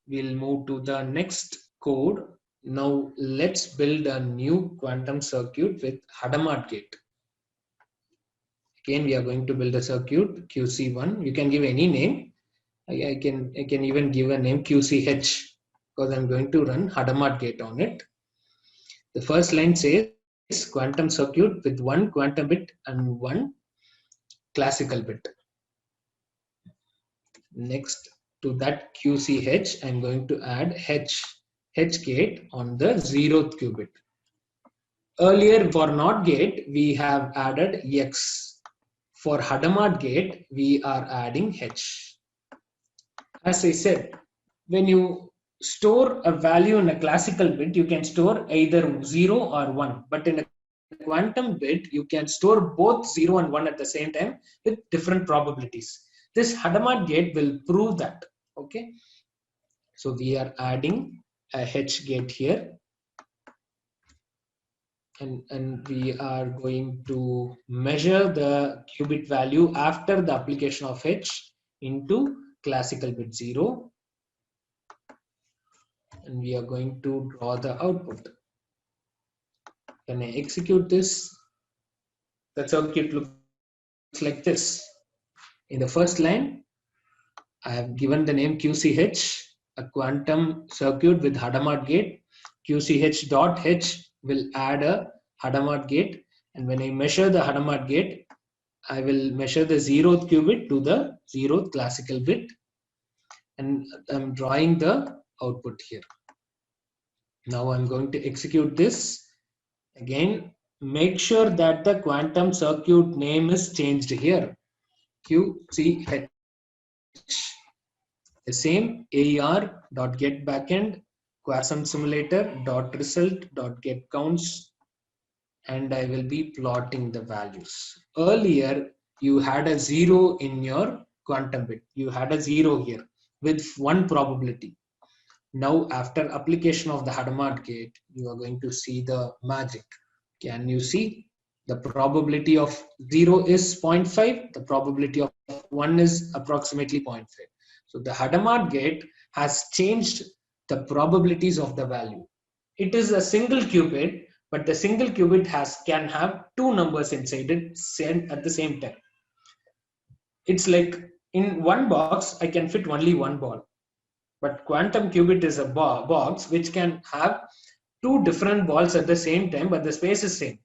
We'll move to the next code. Now let's build a new quantum circuit with Hadamard gate. Again, we are going to build a circuit QC1. You can give any name. I can even give a name QCH because I'm going to run Hadamard gate on it. The first line says quantum circuit with one quantum bit and one classical bit. Next to that QCH, I'm going to add H gate on the 0th qubit. Earlier for NOT gate, we have added X. For Hadamard gate, we are adding H. As I said, when you store a value in a classical bit, you can store either 0 or 1. But in a quantum bit, you can store both 0 and 1 at the same time with different probabilities. This Hadamard gate will prove that. Okay. So we are adding a H gate here. And we are going to measure the qubit value after the application of H into classical bit 0. And we are going to draw the output. When I execute this, the circuit looks like this. In the first line, I have given the name QCH, a quantum circuit with Hadamard gate. QCH dot H will add a Hadamard gate, and when I measure the Hadamard gate, I will measure the 0th qubit to the 0th classical bit, and I'm drawing the output here. Now I'm going to execute this. Again, make sure that the quantum circuit name is changed here. QCH. The same AER.getBackend quasum simulator .result.getCounts, and I will be plotting the values. Earlier, you had a 0 in your quantum bit. You had a 0 here with one probability. Now, after application of the Hadamard gate, you are going to see the magic. Can you see? The probability of 0 is 0.5. The probability of 1 is approximately 0.5. So the Hadamard gate has changed the probabilities of the value. It is a single qubit, but the single qubit can have two numbers inside it at the same time. It's like in one box, I can fit only one ball. But quantum qubit is a box which can have two different balls at the same time, but the space is same.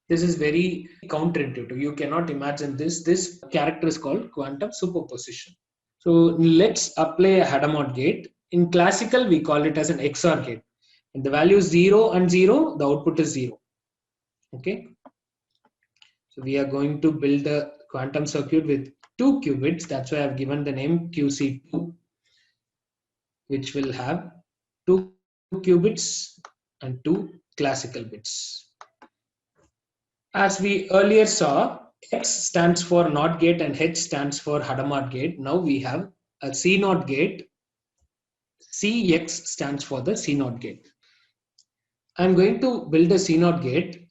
This is very counterintuitive. You cannot imagine this. This character is called quantum superposition. So let's apply a Hadamard gate. In classical, we call it as an XOR gate. And the value is 0 and 0, the output is 0. Okay. So we are going to build a quantum circuit with 2 qubits. That's why I've given the name QC2, which will have 2 qubits and 2 classical bits. As we earlier saw, X stands for NOT gate and H stands for Hadamard gate. Now we have a CNOT gate. CX stands for the CNOT gate. I'm going to build a CNOT gate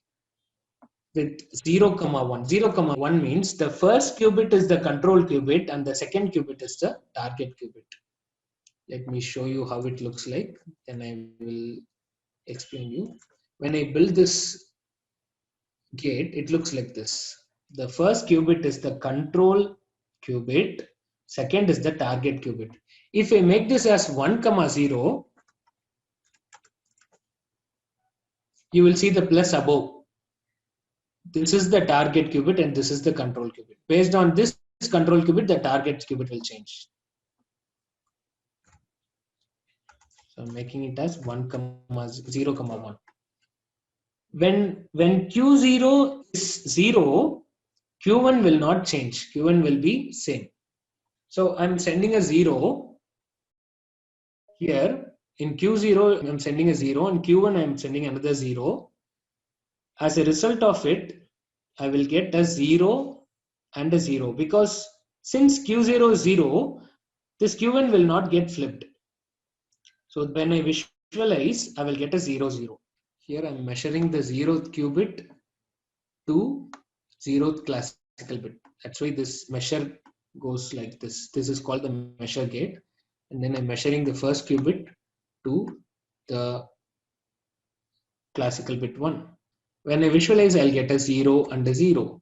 with 0, 1. 0, 1 means the first qubit is the control qubit and the second qubit is the target qubit. Let me show you how it looks like. Then I will explain you. When I build this gate, it looks like this. The first qubit is the control qubit. Second is the target qubit. If I make this as 1, 0, you will see the plus above. This is the target qubit and this is the control qubit. Based on this control qubit, the target qubit will change. So I'm making it as 1, 0, 1. When Q0 is 0, Q1 will not change. Q1 will be same. So I'm sending a 0 here. In Q0, I'm sending a 0, and Q1, I'm sending another 0. As a result of it, I will get a 0 and a 0, because since Q0 is 0, this Q1 will not get flipped. So when I visualize, I will get a 0, 0. Here I'm measuring the 0th qubit to 0th classical bit. That's why this measure goes like this. This is called the measure gate. and then I'm measuring the first qubit to the classical bit 1. When I visualize, I'll get a 0 and a 0.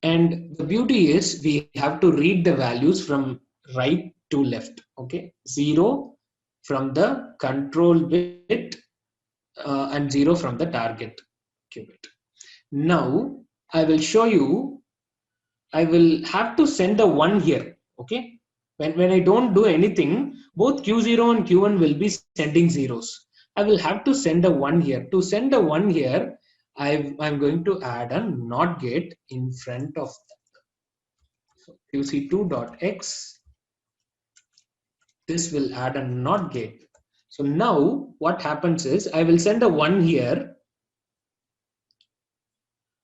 And the beauty is we have to read the values from right to left. Okay, 0 from the control bit and 0 from the target qubit. Now I will show you, I will have to send a 1 here. Okay, when I don't do anything, both Q0 and Q1 will be sending zeros. I will have to send a 1 here. To send a 1 here, I'm going to add a NOT gate in front of that. So QC2.x, this will add a NOT gate. So now what happens is I will send a 1 here.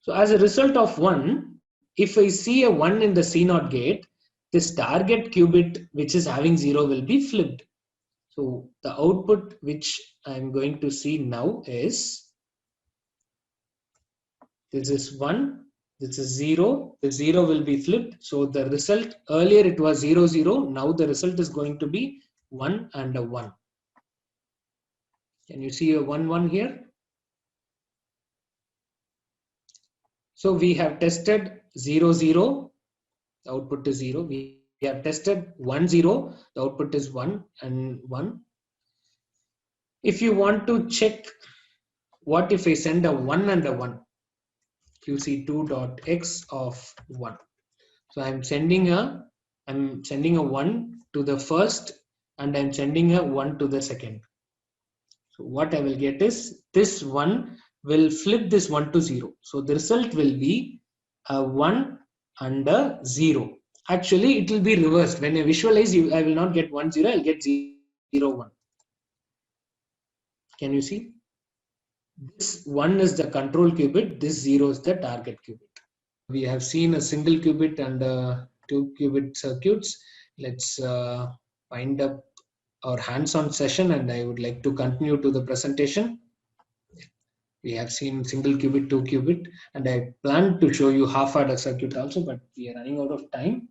So as a result of 1, if I see a 1 in the C0 gate, this target qubit which is having 0 will be flipped. So the output which I'm going to see now is, this is 1, this is 0, the 0 will be flipped. So the result, earlier it was 0, 0, now the result is going to be 1 and a 1. Can you see a 1, 1 here? So we have tested 0, 0, the output is 0. We have tested 1, 0, the output is 1 and 1. If you want to check, what if I send a 1 and a 1? QC2.x of 1. So I'm sending a 1 to the first and I'm sending a 1 to the second. So what I will get is this 1 will flip this 1 to 0. So the result will be a 1 and a 0. Actually, it will be reversed. When I visualize, I will not get 1, 0, I'll get 0, 1. Can you see? This 1 is the control qubit, this 0 is the target qubit. We have seen a single qubit and 2 qubit circuits. Let's wind up our hands-on session, and I would like to continue to the presentation. We have seen single qubit, 2 qubit, and I plan to show you half-adder circuit also, but we are running out of time.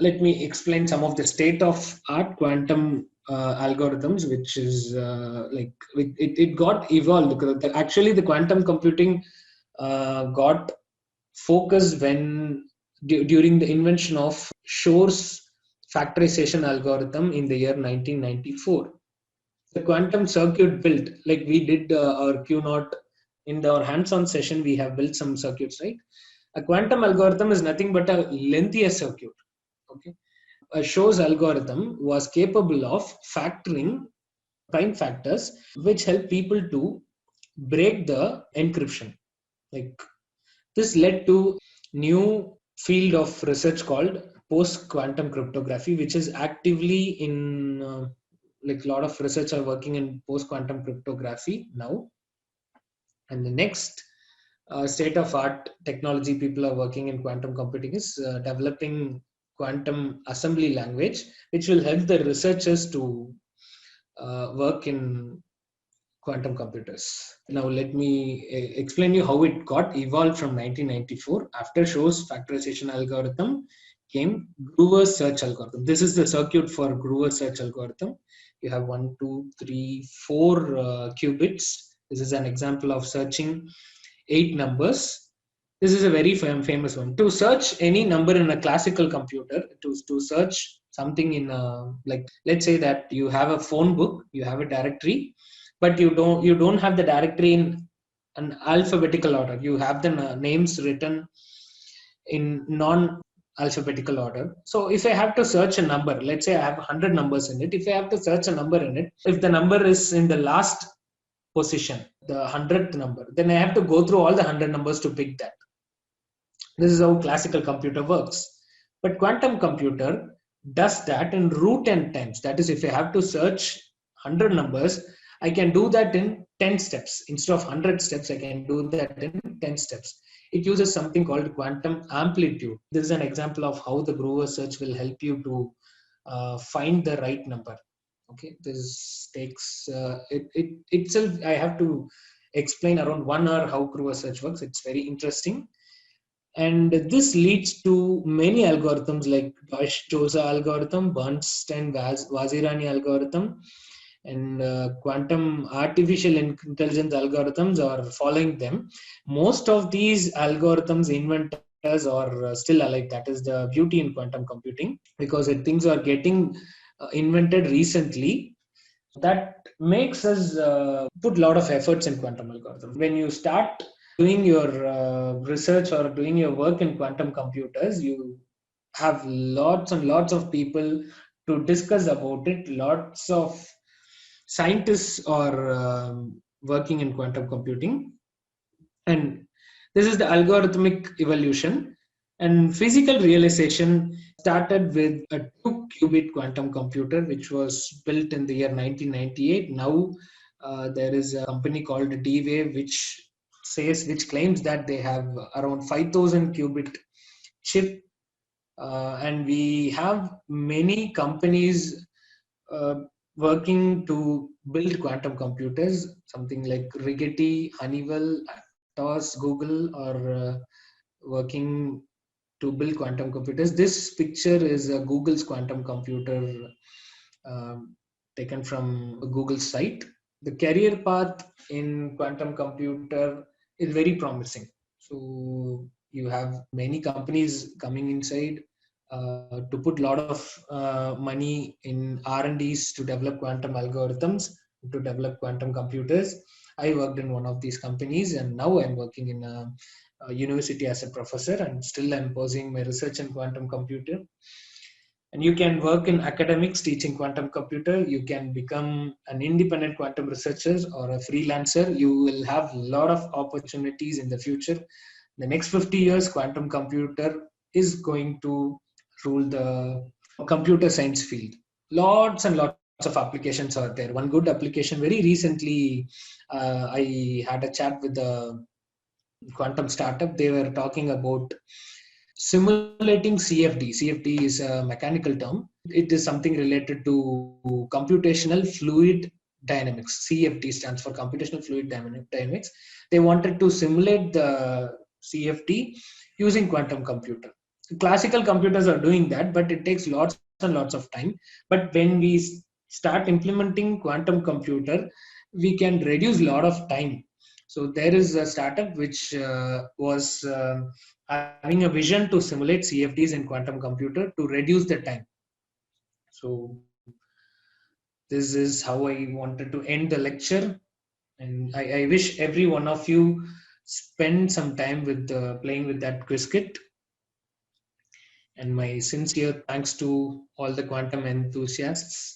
Let me explain some of the state-of-art quantum algorithms, which is it got evolved. Actually, the quantum computing got focused when during the invention of Shor's factorization algorithm in the year 1994. The quantum circuit built, like we did our Q0 in our hands-on session, we have built some circuits, right? A quantum algorithm is nothing but a lengthier circuit. Okay, a Shor's algorithm was capable of factoring prime factors, which help people to break the encryption. Like this led to new field of research called post-quantum cryptography, which is actively in like a lot of research are working in post-quantum cryptography now. And the next state-of-art technology people are working in quantum computing is developing quantum assembly language, which will help the researchers to work in quantum computers. Now let me explain you how it got evolved from 1994. After Shor's factorization algorithm came Groover's search algorithm. This is the circuit for Groover's search algorithm. You have 1, 2, 3, 4 qubits. This is an example of searching 8 numbers. This is a very famous one. To search any number in a classical computer, to search something in a, like let's say that you have a phone book, you have a directory, but you don't have the directory in an alphabetical order. You have the names written in non-alphabetical order. So if I have to search a number, let's say I have 100 numbers in it. If I have to search a number in it, if the number is in the last position, the 100th number, then I have to go through all the 100 numbers to pick that. This is how classical computer works. But quantum computer does that in root n times. That is, if I have to search 100 numbers, I can do that in 10 steps. Instead of 100 steps, I can do that in 10 steps. It uses something called quantum amplitude. This is an example of how the Groover search will help you to find the right number. Okay, this takes it itself. I have to explain around 1 hour how Groover search works. It's very interesting. And this leads to many algorithms like Deutsch-Josa algorithm, Bernstein-Vazirani algorithm, and quantum artificial intelligence algorithms are following them. Most of these algorithms inventors are still alive. That is the beauty in quantum computing, because things are getting invented recently. That makes us put a lot of efforts in quantum algorithms. When you start doing your research or doing your work in quantum computers, you have lots and lots of people to discuss about it. Lots of scientists are working in quantum computing, and this is the algorithmic evolution. And physical realization started with a 2-qubit quantum computer, which was built in the year 1998. Now there is a company called D-Wave, which claims that they have around 5,000 qubit chip, and we have many companies uh, working to build quantum computers. Something like Rigetti, Honeywell, Atos, Google are working to build quantum computers. This picture is Google's quantum computer, um, taken from Google's site. The career path in quantum computer is very promising. So you have many companies coming inside to put a lot of money in R&Ds to develop quantum algorithms, to develop quantum computers. I worked in one of these companies, and now I'm working in a university as a professor, and still I'm pursuing my research in quantum computer. And you can work in academics teaching quantum computer. You can become an independent quantum researcher or a freelancer. You will have a lot of opportunities in the future. The next 50 years, quantum computer is going to rule the computer science field. Lots and lots of applications are there. One good application, very recently I had a chat with a quantum startup. They were talking about simulating CFD. CFD is a mechanical term. It is something related to computational fluid dynamics. CFD stands for computational fluid dynamics. They wanted to simulate the CFD using quantum computer. Classical computers are doing that, but it takes lots and lots of time. But when we start implementing quantum computer, we can reduce a lot of time. So there is a startup which was having a vision to simulate CFDs in quantum computer to reduce the time. So this is how I wanted to end the lecture, and I wish every one of you spend some time with playing with that Quizzkit. And my sincere thanks to all the quantum enthusiasts.